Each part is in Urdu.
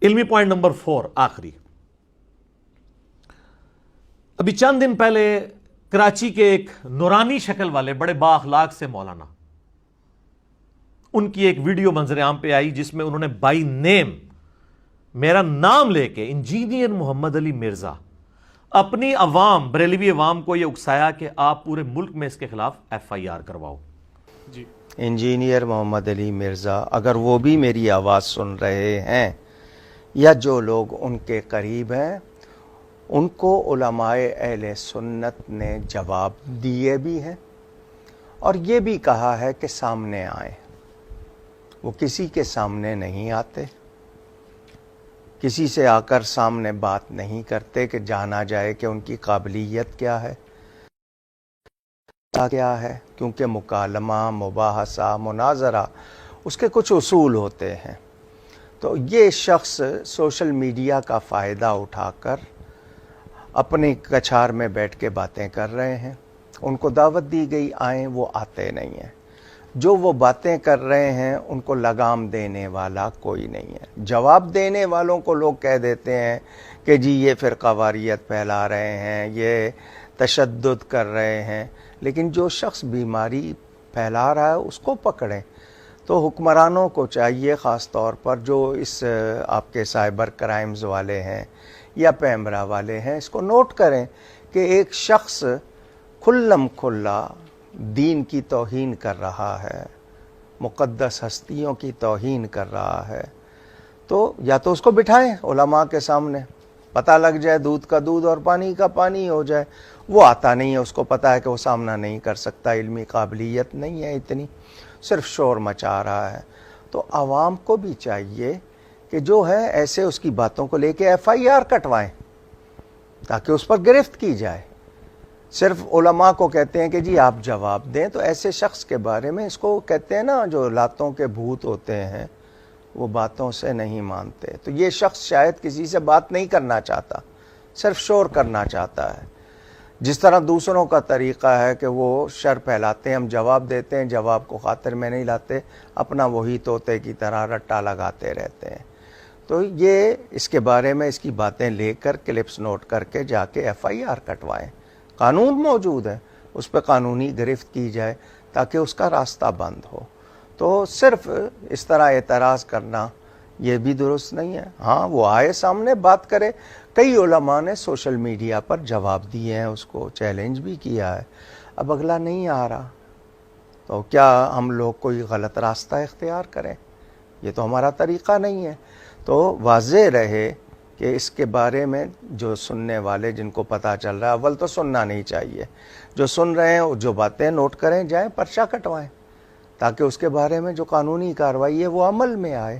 علمی پوائنٹ نمبر 4 آخری. ابھی چند دن پہلے کراچی کے ایک نورانی شکل والے بڑے با اخلاق سے مولانا، ان کی ایک ویڈیو منظر عام پہ آئی جس میں انہوں نے بائی نیم میرا نام لے کے انجینئر محمد علی مرزا اپنی عوام، بریلوی عوام کو یہ اکسایا کہ آپ پورے ملک میں اس کے خلاف ایف آئی آر کرواؤ. جی انجینئر محمد علی مرزا اگر وہ بھی میری آواز سن رہے ہیں یا جو لوگ ان کے قریب ہیں، ان کو علماء اہل سنت نے جواب دیے بھی ہیں اور یہ بھی کہا ہے کہ سامنے آئیں. وہ کسی کے سامنے نہیں آتے، کسی سے آ کر سامنے بات نہیں کرتے کہ جانا جائے کہ ان کی قابلیت کیا ہے کیا ہے، کیونکہ مکالمہ، مباحثہ، مناظرہ اس کے کچھ اصول ہوتے ہیں. تو یہ شخص سوشل میڈیا کا فائدہ اٹھا کر اپنی کچھار میں بیٹھ کے باتیں کر رہے ہیں. ان کو دعوت دی گئی آئیں، وہ آتے نہیں ہیں. جو وہ باتیں کر رہے ہیں ان کو لگام دینے والا کوئی نہیں ہے. جواب دینے والوں کو لوگ کہہ دیتے ہیں کہ جی یہ فرقہ واریت پھیلا رہے ہیں، یہ تشدد کر رہے ہیں. لیکن جو شخص بیماری پھیلا رہا ہے اس کو پکڑیں. تو حکمرانوں کو چاہیے، خاص طور پر جو اس آپ کے سائبر کرائمز والے ہیں یا پیمرا والے ہیں، اس کو نوٹ کریں کہ ایک شخص کھلم کھلا دین کی توہین کر رہا ہے، مقدس ہستیوں کی توہین کر رہا ہے. تو یا تو اس کو بٹھائیں علماء کے سامنے، پتہ لگ جائے، دودھ کا دودھ اور پانی کا پانی ہو جائے. وہ آتا نہیں ہے، اس کو پتہ ہے کہ وہ سامنا نہیں کر سکتا، علمی قابلیت نہیں ہے اتنی، صرف شور مچا رہا ہے. تو عوام کو بھی چاہیے کہ جو ہے ایسے اس کی باتوں کو لے کے ایف آئی آر کٹوائیں تاکہ اس پر گرفت کی جائے. صرف علماء کو کہتے ہیں کہ جی آپ جواب دیں، تو ایسے شخص کے بارے میں، اس کو کہتے ہیں نا جو لاتوں کے بھوت ہوتے ہیں، وہ باتوں سے نہیں مانتے. تو یہ شخص شاید کسی سے بات نہیں کرنا چاہتا، صرف شور کرنا چاہتا ہے. جس طرح دوسروں کا طریقہ ہے کہ وہ شر پھیلاتے ہیں، ہم جواب دیتے ہیں، جواب کو خاطر میں نہیں لاتے، اپنا وہی طوطے کی طرح رٹا لگاتے رہتے ہیں. تو یہ اس کے بارے میں اس کی باتیں لے کر کلپس نوٹ کر کے جا کے ایف آئی آر کٹوائیں. قانون موجود ہے، اس پہ قانونی گرفت کی جائے تاکہ اس کا راستہ بند ہو. تو صرف اس طرح اعتراض کرنا یہ بھی درست نہیں ہے. ہاں وہ آئے سامنے بات کرے. کئی علماء نے سوشل میڈیا پر جواب دیے ہیں، اس کو چیلنج بھی کیا ہے. اب اگلا نہیں آ رہا تو کیا ہم لوگ کوئی غلط راستہ اختیار کریں؟ یہ تو ہمارا طریقہ نہیں ہے. تو واضح رہے کہ اس کے بارے میں جو سننے والے، جن کو پتہ چل رہا ہے، اول تو سننا نہیں چاہیے. جو سن رہے ہیں جو باتیں نوٹ کریں، جائیں پرچہ کٹوائیں تاکہ اس کے بارے میں جو قانونی کارروائی ہے وہ عمل میں آئے.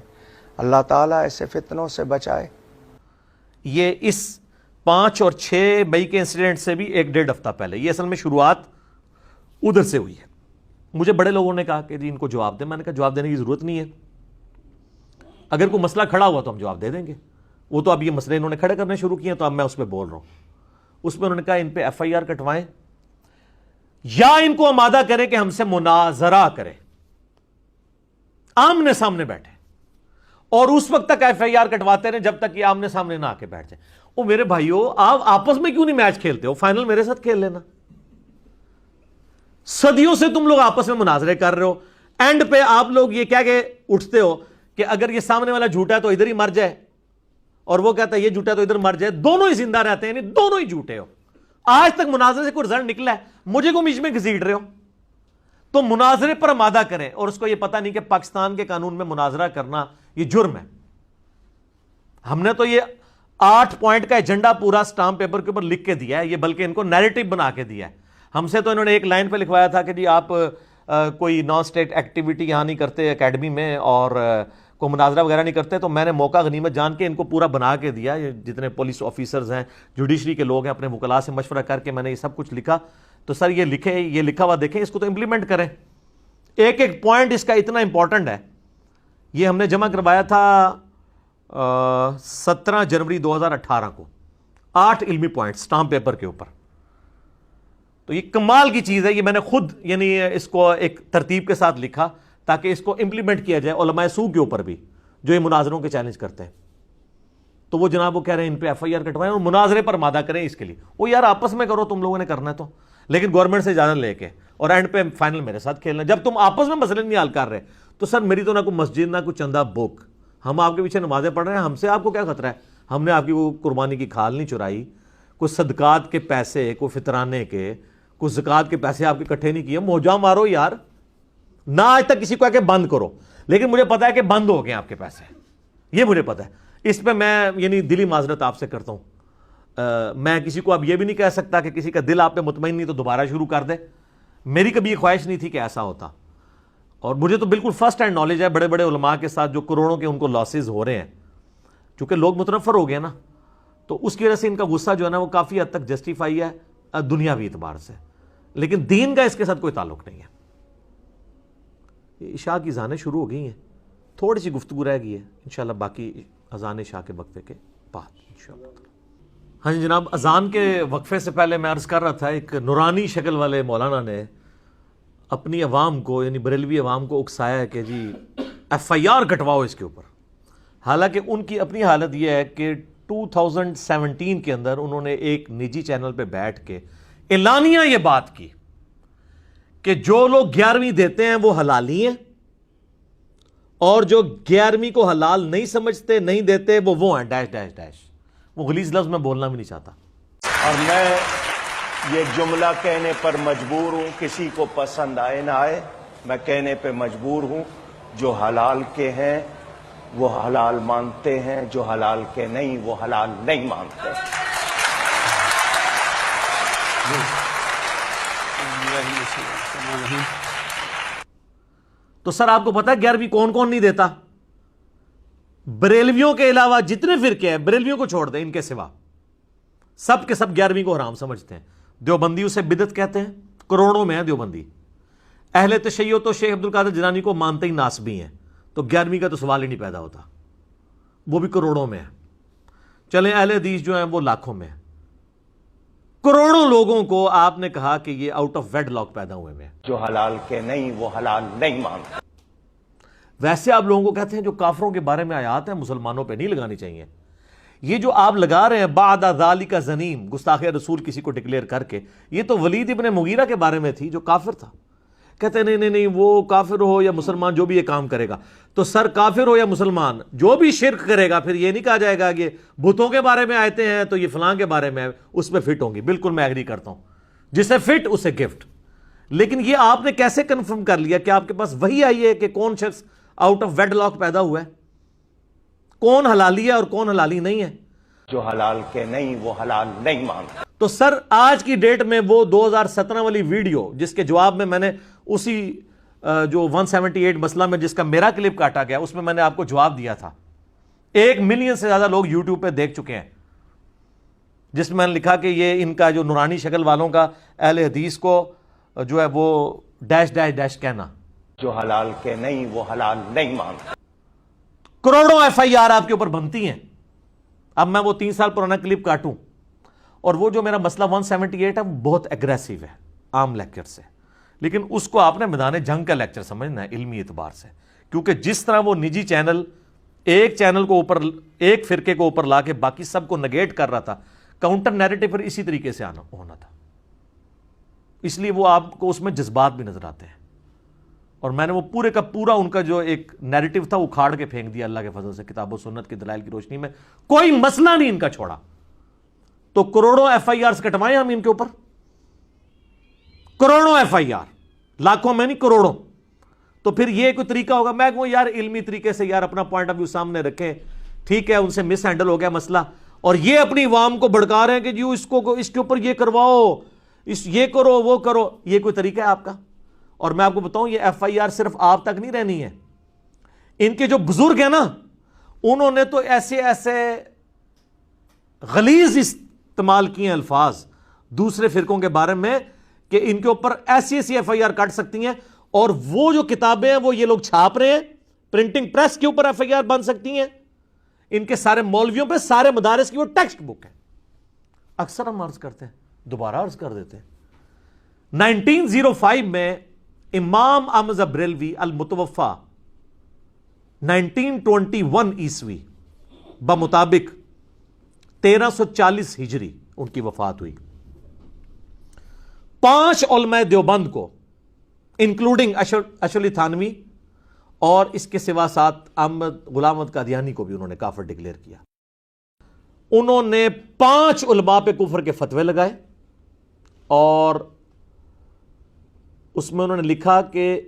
اللہ تعالیٰ ایسے فتنوں سے بچائے. یہ اس 5 اور 6 مئی کے انسیڈنٹ سے بھی 1-1.5 ہفتہ پہلے، یہ اصل میں شروعات ادھر سے ہوئی ہے. مجھے بڑے لوگوں نے کہا کہ جی ان کو جواب دیں. میں نے کہا جواب دینے کی ضرورت نہیں ہے. اگر کوئی مسئلہ کھڑا ہوا تو ہم جواب دے دیں گے. وہ تو اب یہ مسئلے انہوں نے کھڑے کرنے شروع کیے ہیں، تو اب میں اس پہ بول رہا ہوں. اس میں انہوں نے کہا ان پہ ایف آئی آر کٹوائیں یا ان کو آمادہ کریں کہ ہم سے مناظرہ کریں، آمنے سامنے بیٹھے، اور اس وقت تک ایف آئی آر کٹواتے رہے جب تک یہ آمنے سامنے نہ آ کے بیٹھ جائیں. او میرے بھائیو، آپ آپس میں کیوں نہیں میچ کھیلتے ہو؟ فائنل میرے ساتھ کھیل لینا. صدیوں سے تم لوگ آپس میں مناظرے کر رہے ہو، اینڈ پہ آپ لوگ یہ کہہ کے اٹھتے ہو کہ اگر یہ سامنے والا جھوٹا ہے تو ادھر ہی مر جائے، اور وہ کہتا ہے یہ جھوٹا ہے تو ادھر مر جائے. دونوں ہی زندہ رہتے ہیں، یعنی دونوں ہی جھوٹے ہو. آج تک مناظرے سے کوئی رزلٹ نکلا ہے؟ مجھے کو بیچ میں گھسیٹ رہے ہو. تو مناظرے پر آمادہ کریں. اور اس کو یہ پتہ نہیں کہ پاکستان کے قانون میں مناظرہ کرنا یہ جرم ہے. ہم نے تو یہ 8 پوائنٹ کا ایجنڈا پورا سٹامپ پیپر کے اوپر لکھ کے دیا ہے، یہ بلکہ ان کو نیریٹو بنا کے دیا ہے. ہم سے تو انہوں نے ایک لائن پہ لکھوایا تھا کہ جی آپ کوئی نان اسٹیٹ ایکٹیویٹی یہاں نہیں کرتے اکیڈمی میں، اور کوئی مناظرہ وغیرہ نہیں کرتے. تو میں نے موقع غنیمت جان کے ان کو پورا بنا کے دیا. جتنے پولیس آفیسرز ہیں، جوڈیشری کے لوگ ہیں، اپنے وکلاء سے مشورہ کر کے میں نے یہ سب کچھ لکھا. تو سر یہ لکھے، یہ لکھا ہوا دیکھیں، اس کو تو امپلیمنٹ کریں. ایک ایک پوائنٹ اس کا اتنا امپورٹنٹ ہے. یہ ہم نے جمع کروایا تھا 17 جنوری 2018 کو، 8 علمی پوائنٹ سٹامپ پیپر کے اوپر. تو یہ کمال کی چیز ہے. یہ میں نے خود یعنی اس کو ایک ترتیب کے ساتھ لکھا تاکہ اس کو امپلیمنٹ کیا جائے علماء سو کے اوپر بھی جو یہ مناظروں کے چیلنج کرتے ہیں. تو وہ جناب وہ کہہ رہے ہیں ان پہ ایف آئی آر کٹوائیں اور مناظرے پر مادہ کریں اس کے لیے. وہ یار آپس میں کرو, تم لوگوں نے کرنا ہے تو, لیکن گورنمنٹ سے اجازت لے کے, اور اینڈ پہ فائنل میرے ساتھ کھیلنا. جب تم آپس میں مسئلے نہیں حل کر رہے تو سر میری تو نہ کوئی مسجد نہ کوئی چندہ بک, ہم آپ کے پیچھے نمازیں پڑھ رہے ہیں, ہم سے آپ کو کیا خطرہ ہے؟ ہم نے آپ کی وہ قربانی کی کھال نہیں چرائی, کوئی صدقات کے پیسے, کوئی فطرانے کے, کوئی زکوٰۃ کے پیسے آپ کے اکٹھے نہیں کیے. موجہ مارو یار, نہ آج تک کسی کو کہ بند کرو, لیکن مجھے پتا ہے کہ بند ہو گئے آپ کے پیسے, یہ مجھے پتا ہے. اس پہ میں یعنی دلی معذرت آپ سے کرتا ہوں. میں کسی کو اب یہ بھی نہیں کہہ سکتا کہ کسی کا دل آپ پہ مطمئن نہیں تو دوبارہ شروع کر دے. میری کبھی یہ خواہش نہیں تھی کہ ایسا ہوتا, اور مجھے تو بالکل فرسٹ ہینڈ نالج ہے بڑے بڑے علماء کے ساتھ جو کروڑوں کے ان کو لاسز ہو رہے ہیں, چونکہ لوگ متنفر ہو گئے نا, تو اس کی وجہ سے ان کا غصہ جو ہے نا وہ کافی حد تک جسٹیفائی ہے دنیاوی اعتبار سے, لیکن دین کا اس کے ساتھ کوئی تعلق نہیں ہے. عشاء کی اذانیں شروع ہو گئی ہیں, تھوڑی سی گفتگو رہ گئی ہے, انشاءاللہ باقی اذان عشاء کے وقفے کے بعد انشاءاللہ. ہاں جی جناب, اذان کے وقفے سے پہلے میں عرض کر رہا تھا ایک نورانی شکل والے مولانا نے اپنی عوام کو یعنی بریلوی عوام کو اکسایا ہے کہ جی ایف آئی آر کٹواؤ اس کے اوپر. حالانکہ ان کی اپنی حالت یہ ہے کہ 2017 کے اندر انہوں نے ایک نجی چینل پہ بیٹھ کے اعلانیہ یہ بات کی کہ جو لوگ 11ویں دیتے ہیں وہ حلالی ہیں, اور جو 11ویں کو حلال نہیں سمجھتے, نہیں دیتے, وہ ہیں ڈیش ڈیش ڈیش. وہ غلیظ لفظ میں بولنا بھی نہیں چاہتا. اور میں یہ جملہ کہنے پر مجبور ہوں, کسی کو پسند آئے نہ آئے, میں کہنے پہ مجبور ہوں. جو حلال کے ہیں وہ حلال مانتے ہیں, جو حلال کے نہیں وہ حلال نہیں مانتے. تو سر آپ کو پتا ہے 11ویں کون کون نہیں دیتا؟ بریلویوں کے علاوہ جتنے فرقے ہیں, بریلویوں کو چھوڑ دیں, ان کے سوا سب کے سب 11ویں کو حرام سمجھتے ہیں. دیوبندی اسے بدعت کہتے ہیں, کروڑوں میں ہیں دیوبندی. اہل تشیع تو شیخ عبد القادر جیلانی کو مانتے ہی ناسبی ہیں, تو 11ویں کا تو سوال ہی نہیں پیدا ہوتا, وہ بھی کروڑوں میں ہے. چلیں اہل حدیث جو ہیں وہ لاکھوں میں ہیں. کروڑوں لوگوں کو آپ نے کہا کہ یہ آؤٹ آف ویڈ لاک پیدا ہوئے میں. جو حلال کے نہیں وہ حلال نہیں مانتے. ویسے آپ لوگوں کو کہتے ہیں جو کافروں کے بارے میں آیات ہیں مسلمانوں پہ نہیں لگانی چاہیے. یہ جو آپ لگا رہے ہیں بعد ذالک زنیم, گستاخ رسول کسی کو ڈکلیئر کر کے, یہ تو ولید ابن مغیرہ کے بارے میں تھی جو کافر تھا. کہتے ہیں نہیں وہ کافر ہو یا مسلمان جو بھی یہ کام کرے گا, تو سر کافر ہو یا مسلمان جو بھی شرک کرے گا پھر یہ نہیں کہا جائے گا کہ بتوں کے بارے میں آتے ہیں تو یہ فلاں کے بارے میں اس پہ فٹ ہوں گی. بالکل میں ایگری کرتا ہوں, جسے فٹ اسے گفٹ. لیکن یہ آپ نے کیسے کنفرم کر لیا کہ آپ کے پاس وہی آئی ہے کہ کون شخص آؤٹ آف ویڈ لاک پیدا ہوا ہے, کون حلالی ہے اور کون حلالی نہیں ہے؟ جو حلال کے نہیں وہ حلال نہیں مانتے. تو سر آج کی ڈیٹ میں وہ 2017 والی ویڈیو جس کے جواب میں نے اسی جو 178 مسئلہ میں جس کا میرا کلپ کاٹا گیا اس میں میں نے آپ کو جواب دیا تھا, 1 ملین سے زیادہ لوگ یوٹیوب پہ دیکھ چکے ہیں, جس میں نے لکھا کہ یہ ان کا جو نورانی شکل والوں کا اہل حدیث کو جو ہے وہ ڈیش ڈیش ڈیش کہنا. جو حلال کے نہیں وہ حلال نہیں مانتے. کروڑوں ایف آئی آر آپ کے اوپر بنتی ہیں. اب میں وہ 3 سال پرانا کلپ کاٹوں, اور وہ جو میرا مسئلہ 178 ہے وہ بہت ایگریسو ہے عام لیکچر سے, لیکن اس کو آپ نے میدان جنگ کا لیکچر سمجھنا ہے علمی اعتبار سے, کیونکہ جس طرح وہ نجی چینل ایک چینل کو اوپر, ایک فرقے کو اوپر لا کے باقی سب کو نگیٹ کر رہا تھا, کاؤنٹر نیریٹو پر اسی طریقے سے ہونا تھا. اس لیے وہ آپ کو اس میں جذبات بھی نظر آتے ہیں, اور میں نے وہ پورے کا پورا ان کا جو ایک نیریٹو تھا وہ کھاڑ کے پھینک دیا اللہ کے فضل سے, کتاب و سنت کی دلائل کی روشنی میں کوئی مسئلہ نہیں ان کا چھوڑا. تو کروڑوں ایف آئی آر کٹوائیں ہم ان کے اوپر, کروڑوں ایف آئی آر, لاکھوں میں نہیں کروڑوں. تو پھر یہ کوئی طریقہ ہوگا؟ میں کہوں یار علمی طریقے سے یار اپنا پوائنٹ آف ویو سامنے رکھیں, ٹھیک ہے ان سے مس ہینڈل ہو گیا مسئلہ, اور یہ اپنی عوام کو بھڑکا رہے ہیں کہ جی اس کے اوپر یہ کرواؤ, یہ کرو وہ کرو. یہ کوئی طریقہ ہے آپ کا؟ اور میں آپ کو بتاؤں یہ ایف آئی آر صرف آپ تک نہیں رہنی ہے, ان کے جو بزرگ ہیں نا انہوں نے تو ایسے ایسے غلیظ استعمال کیے ہیں الفاظ دوسرے فرقوں کے بارے میں کہ ان کے اوپر ایسی ایسی ایف آئی آر کٹ سکتی ہیں, اور وہ جو کتابیں ہیں وہ یہ لوگ چھاپ رہے ہیں, پرنٹنگ پریس کے اوپر ایف آئی آر بن سکتی ہیں. ان کے سارے مولویوں پہ سارے مدارس کی وہ ٹیکسٹ بک ہے. اکثر ہم عرض کرتے ہیں, دوبارہ عرض کر دیتے ہیں, 1905 میں امام احمد بریلوی المتوفا 1921 عیسوی بمطابق 1340 ہجری ان کی وفات ہوئی. 5 علماء دیوبند کو انکلوڈنگ اشرف علی تھانوی اور اس کے سوا ساتھ غلام احمد قادیانی کو بھی انہوں نے کافر ڈکلیئر کیا. انہوں نے 5 علماء پہ کفر کے فتوے لگائے اور اس میں انہوں نے لکھا کہ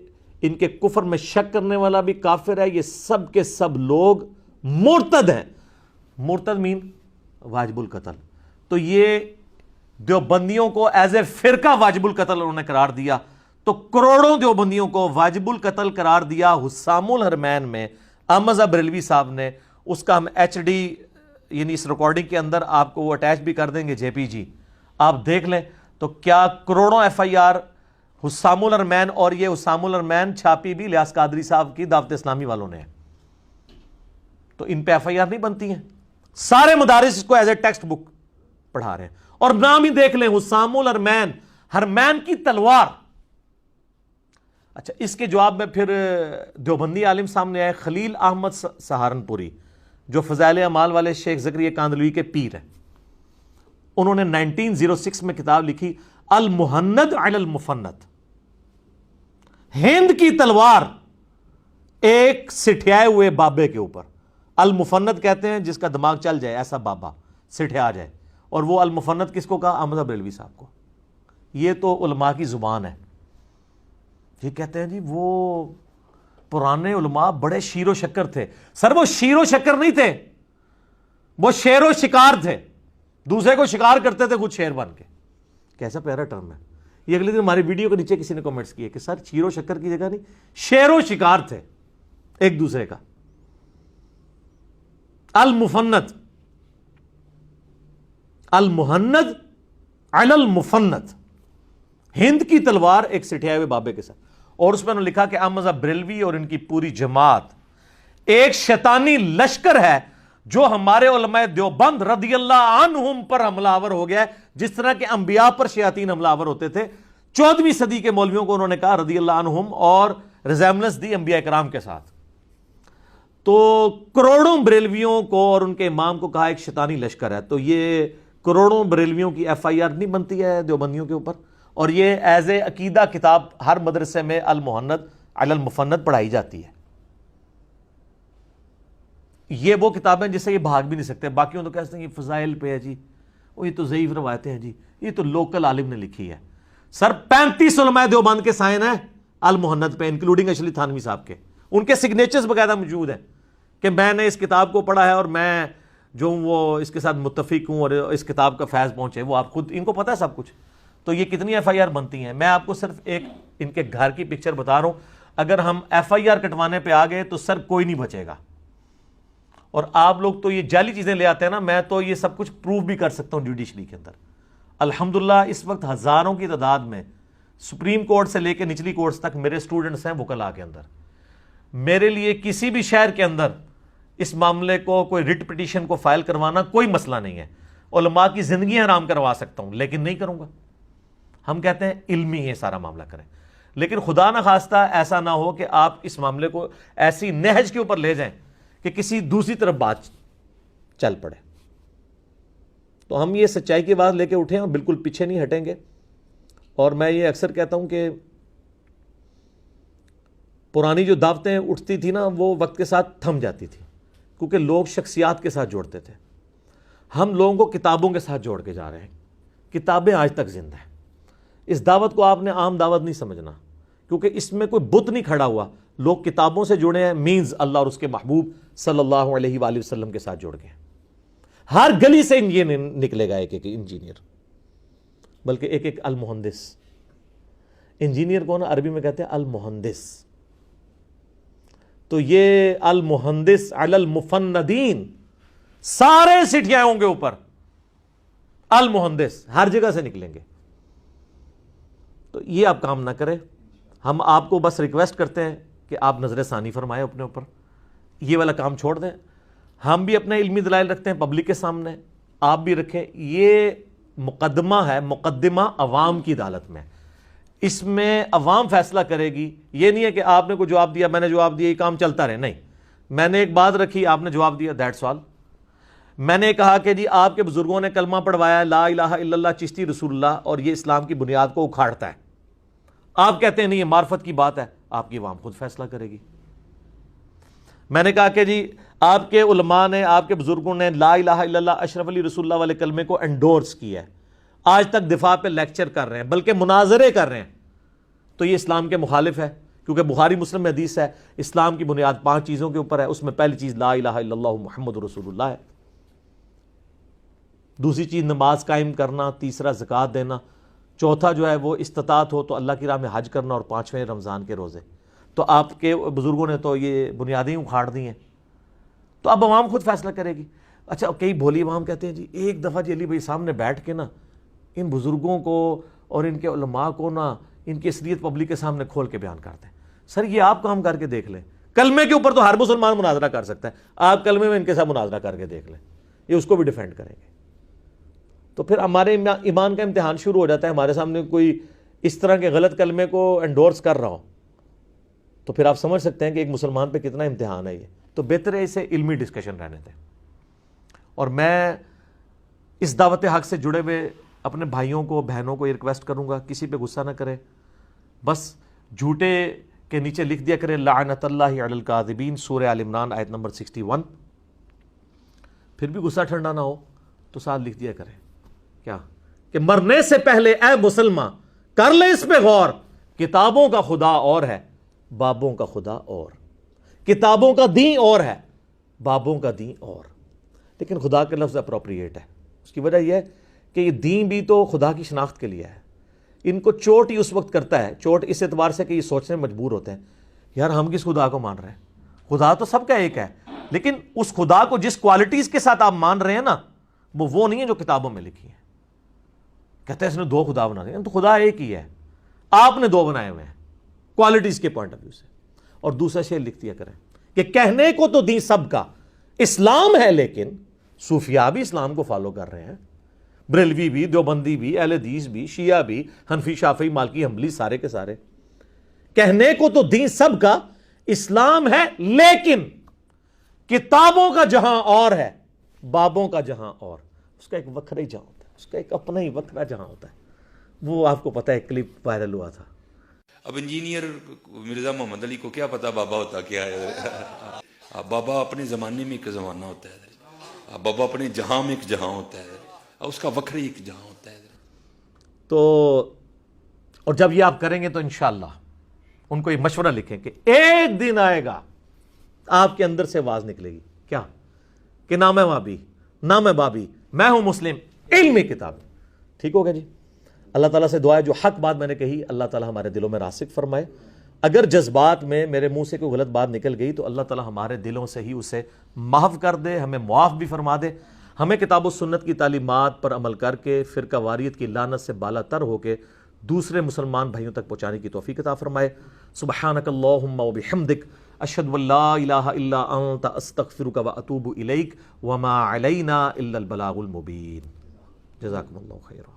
ان کے کفر میں شک کرنے والا بھی کافر ہے, یہ سب کے سب لوگ مرتد ہیں. مرتد مین واجب القتل. تو یہ دیوبندیوں کو ایز اے فرقہ واجب القتل انہوں نے قرار دیا. تو کروڑوں دیوبندیوں کو واجب القتل قرار دیا حسام الحرمین میں احمد بریلوی صاحب نے. اس کا ہم ایچ ڈی یعنی اس ریکارڈنگ کے اندر آپ کو وہ اٹیچ بھی کر دیں گے, جے پی جی, آپ دیکھ لیں. تو کیا کروڑوں ایف آئی آر حسام الحرمین, اور یہ حسام الحرمین چھاپی بھی الیاس قادری صاحب کی دعوت اسلامی والوں نے. تو ان پہ ایف آئی آر نہیں بنتی ہیں. سارے مدارس اس کو ایز اے ٹیکسٹ بک پڑھا رہے ہیں. اور نام ہی دیکھ لیں, حسام الحرمین, حرمین کی تلوار. اچھا, اس کے جواب میں پھر دیوبندی عالم سامنے آئے, خلیل احمد سہارنپوری, جو فضائل اعمال والے شیخ زکریا کاندھلوی کے پیر ہیں. انہوں نے 1906 میں کتاب لکھی المہند علی المفند, ہند کی تلوار ایک سٹھیائے ہوئے بابے کے اوپر. المفند کہتے ہیں جس کا دماغ چل جائے, ایسا بابا سٹھیا جائے. اور وہ المفند کس کو کہا؟ احمد بریلوی صاحب کو. یہ تو علماء کی زبان ہے. یہ کہتے ہیں جی وہ پرانے علماء بڑے شیر و شکر تھے. سر وہ شیر و شکر نہیں تھے, وہ شیر و شکار تھے. دوسرے کو شکار کرتے تھے خود شیر بن کے. کیسا پیارا ٹرم ہے یہ. اگلے دن ہماری ویڈیو کے نیچے کسی نے کمنٹس کیے کہ سر شیر و شکر کی جگہ نہیں, شیر و شکار تھے ایک دوسرے کا. المفند, المہند علی المفند, ہند کی تلوار ایک سٹھیائے ہوئے بابے کے ساتھ. اور اس میں انہوں نے لکھا کہ احمد بریلوی اور ان کی پوری جماعت ایک شیطانی لشکر ہے جو ہمارے علماء دیوبند رضی اللہ عنہم پر حملہ آور ہو گیا ہے, جس طرح کے انبیاء پر شیاطین حملہ آور ہوتے تھے. 14ویں صدی کے مولویوں کو انہوں نے کہا رضی اللہ عنہم, اور ریزیمبلنس دی انبیاء کرام کے ساتھ. تو کروڑوں بریلویوں کو اور ان کے امام کو کہا ایک شیطانی لشکر ہے. تو یہ کروڑوں بریلویوں کی ایف آئی آر نہیں بنتی ہے دیوبندیوں کے اوپر, اور یہ ایز اے عقیدہ کتاب ہر مدرسے میں المہند علی المفند پڑھائی جاتی ہے. یہ وہ کتابیں جس سے یہ بھاگ بھی نہیں سکتے. باقیوں تو کہتے ہیں یہ فضائل پہ ہے جی, وہ یہ تو ضعیف روایتیں ہیں جی, یہ تو لوکل عالم نے لکھی ہے. سر 35 علماء دیوبند کے سائن ہیں المہند پہ, انکلوڈنگ اشرف علی تھانوی صاحب کے. ان کے سگنیچرز باقاعدہ موجود ہیں کہ میں نے اس کتاب کو پڑھا ہے اور میں جو ہوں وہ اس کے ساتھ متفق ہوں اور اس کتاب کا فیض پہنچے. وہ آپ خود ان کو پتہ ہے سب کچھ. تو یہ کتنی ایف آئی آر بنتی ہیں؟ میں آپ کو صرف ایک ان کے گھر کی پکچر بتا رہا ہوں. اگر ہم ایف آئی آر کٹوانے پہ آ گئے تو سر کوئی نہیں بچے گا. اور آپ لوگ تو یہ جعلی چیزیں لے آتے ہیں نا, میں تو یہ سب کچھ پروف بھی کر سکتا ہوں جوڈیشری کے اندر. الحمدللہ اس وقت ہزاروں کی تعداد میں سپریم کورٹ سے لے کے نچلی کورٹس تک میرے سٹوڈنٹس ہیں وکلاء کے اندر. میرے لیے کسی بھی شہر کے اندر اس معاملے کو کوئی ریٹ پٹیشن کو فائل کروانا کوئی مسئلہ نہیں ہے. علماء کی زندگی حرام کروا سکتا ہوں لیکن نہیں کروں گا. ہم کہتے ہیں علمی ہے سارا معاملہ کریں, لیکن خدا نہ خواستہ ایسا نہ ہو کہ آپ اس معاملے کو ایسی نہج کے اوپر لے جائیں کہ کسی دوسری طرف بات چل پڑے. تو ہم یہ سچائی کی بات لے کے اٹھیں اور بالکل پیچھے نہیں ہٹیں گے. اور میں یہ اکثر کہتا ہوں کہ پرانی جو دعوتیں اٹھتی تھی نا وہ وقت کے ساتھ تھم جاتی تھی, کیونکہ لوگ شخصیات کے ساتھ جوڑتے تھے. ہم لوگوں کو کتابوں کے ساتھ جوڑ کے جا رہے ہیں. کتابیں آج تک زندہ ہیں. اس دعوت کو آپ نے عام دعوت نہیں سمجھنا, کیونکہ اس میں کوئی بت نہیں کھڑا ہوا. لوگ کتابوں سے جڑے ہیں, مینز اللہ اور اس کے محبوب صلی اللہ علیہ وآلہ وسلم کے ساتھ جڑ گئے. ہر گلی سے انجینئر نکلے گا, ایک ایک انجینئر, بلکہ ایک ایک المہندس. انجینئر کو نا عربی میں کہتے ہیں المہندس. تو یہ المہندس علی المفندین, سارے سٹھیائیوں کے اوپر المہندس ہر جگہ سے نکلیں گے. تو یہ آپ کام نہ کریں. ہم آپ کو بس ریکویسٹ کرتے ہیں کہ آپ نظر ثانی فرمائیں اپنے اوپر, یہ والا کام چھوڑ دیں. ہم بھی اپنے علمی دلائل رکھتے ہیں پبلک کے سامنے, آپ بھی رکھیں. یہ مقدمہ ہے, مقدمہ عوام کی عدالت میں. اس میں عوام فیصلہ کرے گی. یہ نہیں ہے کہ آپ نے کوئی جواب دیا, میں نے جواب دیا, یہ کام چلتا رہے. نہیں, میں نے ایک بات رکھی, آپ نے جواب دیا, دیٹس آل. میں نے کہا کہ جی آپ کے بزرگوں نے کلمہ پڑھوایا لا الہ الا اللہ چشتی رسول اللہ اور یہ اسلام کی بنیاد کو اکھاڑتا ہے. آپ کہتے ہیں نہیں یہ معرفت کی بات ہے, آپ کی عوام خود فیصلہ کرے گی. میں نے کہا کہ جی آپ کے علماء نے, آپ کے بزرگوں نے لا الہ الا اللہ اشرف علی رسول اللہ والے کلمے کو انڈورس کیا ہے, آج تک دفاع پہ لیکچر کر رہے ہیں بلکہ مناظرے کر رہے ہیں, تو یہ اسلام کے مخالف ہے, کیونکہ بخاری مسلم میں حدیث ہے اسلام کی بنیاد 5 چیزوں کے اوپر ہے, اس میں پہلی چیز لا الہ الا اللہ محمد رسول اللہ ہے, دوسری چیز نماز قائم کرنا, تیسرا زکوٰۃ دینا, چوتھا جو ہے وہ استطاعت ہو تو اللہ کی راہ میں حج کرنا, اور 5ویں رمضان کے روزے. تو آپ کے بزرگوں نے تو یہ بنیادیں اکھاڑ دی ہیں, تو اب عوام خود فیصلہ کرے گی. اچھا کئی بھولی عوام کہتے ہیں جی ایک دفعہ جی علی بھائی سامنے بیٹھ کے نا ان بزرگوں کو اور ان کے علماء کو نا ان کی اصلیت پبلک کے سامنے کھول کے بیان کرتے ہیں. سر یہ آپ کام کر کے دیکھ لیں, کلمے کے اوپر تو ہر مسلمان مناظرہ کر سکتا ہے, آپ کلمے میں ان کے ساتھ مناظرہ کر کے دیکھ لیں, یہ اس کو بھی ڈیفینڈ کریں گے. تو پھر ہمارے ایمان کا امتحان شروع ہو جاتا ہے. ہمارے سامنے کوئی اس طرح کے غلط کلمے کو انڈورس کر رہا ہو تو پھر آپ سمجھ سکتے ہیں کہ ایک مسلمان پہ کتنا امتحان ہے یہ. تو بہتر ہے اسے علمی ڈسکشن رہنے دیں. اور میں اس دعوت حق سے جڑے ہوئے اپنے بھائیوں کو بہنوں کو یہ ریکویسٹ کروں گا, کسی پہ غصہ نہ کرے, بس جھوٹے کے نیچے لکھ دیا کرے لعنت اللہ علی الکاذبین, سورہ آل عمران آیت نمبر 61. پھر بھی غصہ ٹھنڈا نہ ہو تو ساتھ لکھ دیا کرے کیا کہ مرنے سے پہلے اے مسلمان کر لے اس پہ غور, کتابوں کا خدا اور ہے بابوں کا خدا اور, کتابوں کا دین اور ہے بابوں کا دین اور. لیکن خدا کا لفظ اپروپریٹ ہے, اس کی وجہ یہ ہے کہ یہ دین بھی تو خدا کی شناخت کے لیے ہے. ان کو چوٹ ہی اس وقت کرتا ہے, چوٹ اس اعتبار سے کہ یہ سوچنے میں مجبور ہوتے ہیں یار ہم کس خدا کو مان رہے ہیں, خدا تو سب کا ایک ہے, لیکن اس خدا کو جس کوالٹیز کے ساتھ آپ مان رہے ہیں نا وہ نہیں ہے جو کتابوں میں لکھی ہے. کہتے ہیں اس نے 2 خدا بنا دیے, تو خدا ایک ہی ہے, آپ نے 2 بنائے ہوئے ہیں کوالٹیز کے پوائنٹ آف ویو سے. اور دوسرا شعر لکھ دیا کریں کہ کہنے کو تو دین سب کا اسلام ہے, لیکن صوفیاء بھی اسلام کو فالو کر رہے ہیں, بریلوی بھی, دیوبندی بھی, اہل حدیث بھی, شیعہ بھی, حنفی شافعی مالکی حنبلی, سارے کے سارے. کہنے کو تو دین سب کا اسلام ہے, لیکن کتابوں کا جہاں اور ہے بابوں کا جہاں اور. اس کا ایک وکھرا ہی جہاں ہوتا ہے, اس کا ایک اپنا ہی وکھرا جہاں ہوتا ہے. وہ آپ کو پتہ ہے کلپ وائرل ہوا تھا. اب انجینئر مرزا محمد علی کو کیا پتا بابا ہوتا کیا ہے. بابا اپنے زمانے میں ایک زمانہ ہوتا ہے, بابا اپنے جہاں میں ایک جہاں ہوتا ہے, اس کا وکھرا ایک جہاں ہوتا ہے. تو اور جب یہ آپ کریں گے تو انشاءاللہ ان کو یہ مشورہ لکھیں کہ ایک دن آئے گا آپ کے اندر سے آواز نکلے گی کیا کہ نہ میں وابی نہ میں بابی, میں ہوں مسلم, علمی کتاب. ٹھیک ہوگا جی. اللہ تعالیٰ سے دعا ہے جو حق بات میں نے کہی اللہ تعالیٰ ہمارے دلوں میں راسخ فرمائے. اگر جذبات میں میرے منہ سے کوئی غلط بات نکل گئی تو اللہ تعالیٰ ہمارے دلوں سے ہی اسے محو کر دے, ہمیں معاف بھی فرما دے. ہمیں کتاب و سنت کی تعلیمات پر عمل کر کے فرقہ واریت کی لعنت سے بالا تر ہو کے دوسرے مسلمان بھائیوں تک پہنچانے کی توفیق عطا فرمائے. سبحانک اللہم و بحمدک اشہد ان لا الہ الا انت استغفرک و اتوب الیک وما علینا الا البلاغ المبین. جزاکم اللہ خیرا.